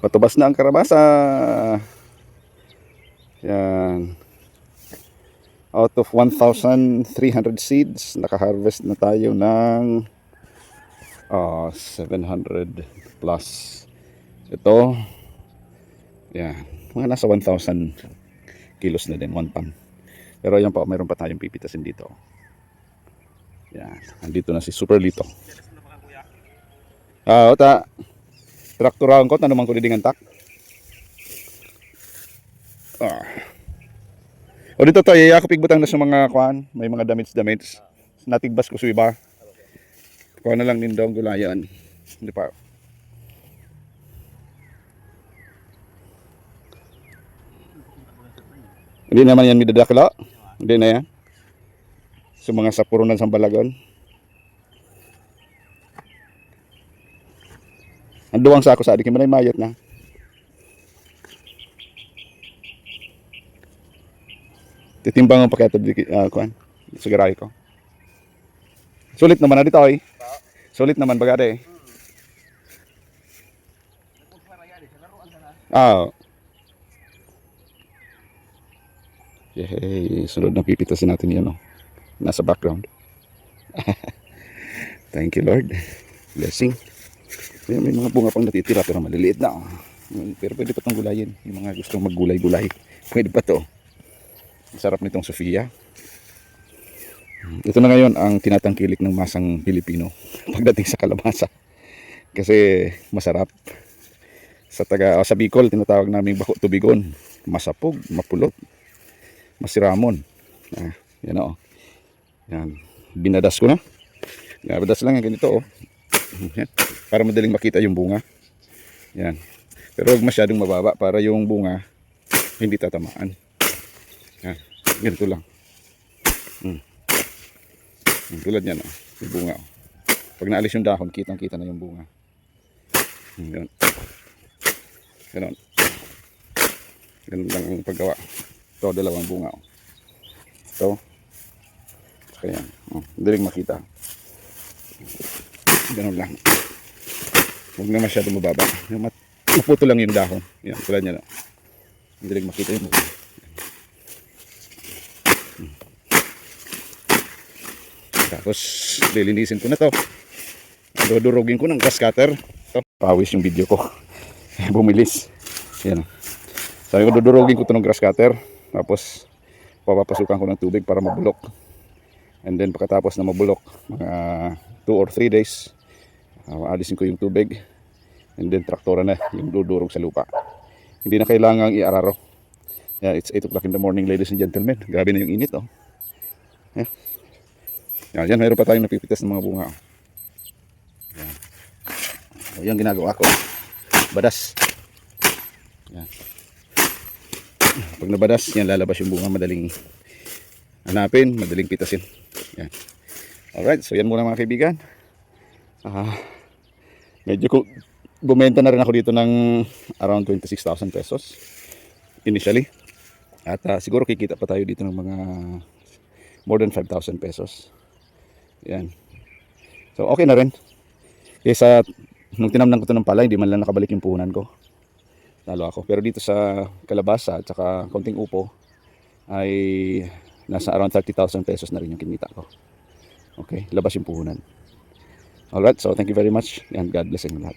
Patubas na ang karabasa. Yan. Out of 1,300 seeds, nakaharvest na tayo ng 700 plus. Ito, yan, mga nasa 1,000 kilos na din, 1 ton. Pero yan pa, mayroon pa tayong pipitasin dito. Yan, andito na si Super Lito. Ota, traktorahan ko, tanumang ko didingan tak. O dito to, ako pigbutang na sa mga kuan, may mga damage. Natigbas ko sa iba. Kuha na lang din daw ang gulayan. Hindi pa. Hindi naman yan midadakla. Hindi na yan. Sa mga sapurunan sa balagon. Ang duwang sako sa adik, manay mayat na. Titimbang ang paketo kuan sa garay ko. Sulit naman na dito eh. Sulit naman bagade. Yay, sunod na pipitasin natin yan, oh. Nasa background. Thank you, Lord. Blessing. May mga bunga pang natitira pero maliliit na, oh. Pero pwede pa itong gulayin. Yung mga gustong maggulay-gulay, pwede pa to. Sarap nitong Sofia. Ito na ngayon ang tinatangkilik ng masang Pilipino pagdating sa kalabasa. Kasi masarap. Sa Bicol, tinatawag namin bako tubigon. Masapog, mapulot, masiramon. Yan o. Yan. Binadas ko na. Binadas lang yan ganito, oh. Yan. Para madaling makita yung bunga. Yan. Pero huwag masyadong mababa para yung bunga hindi tatamaan. Yan. Ganito lang. Tulad yan, oh. Yung bunga, oh. Pag naalis yung dahon, kitang-kita na yung bunga. Ganun. Ganun. Ganun lang ang paggawa. Ito, dalawang bunga, oh. Ito. Kaya, oh, madaling makita. Ganun lang. Huwag na masyado mababa. Maputo lang yung dahon. Yan, tulad niya, oh. Madaling makita yung bunga. Tapos lilinisin ko na to. Dudurugin ko ng grass cutter. Ito, pawis yung video ko. Bumilis. Yan. Sabi ko dudurugin ko to ng grass cutter. Tapos papapasukan ko ng tubig para mabulok. And then pagkatapos na mabulok, mga 2 or 3 days, alisin ko yung tubig. And then traktora na yung dudurog sa lupa. Hindi na kailangang i-araro. Yeah, it's 8 o'clock in the morning, ladies and gentlemen. Grabe na yung init, oh. Yeah. Yan, mayroon pa tayong napipitas ng mga bunga. Yan. So, yan ginagawa ko. Badas. Yan. Pag nabadas, yan lalabas yung bunga. Madaling hanapin, madaling pitasin. Yan. Alright, so yan muna mga kaibigan. Medyo bumenta na rin ako dito ng around 26,000 pesos initially. At siguro kikita pa tayo dito ng mga more than 5,000 pesos. Yan. So okay na rin. Kaysa nung tinamnan ko ito ng palay, hindi man lang nakabalik yung puhunan ko. Talo ako. Pero dito sa kalabasa at saka konting upo ay nasa around 30,000 pesos na rin yung kinita ko. Okay, labas yung puhunan. Alright, so thank you very much and God bless you lahat.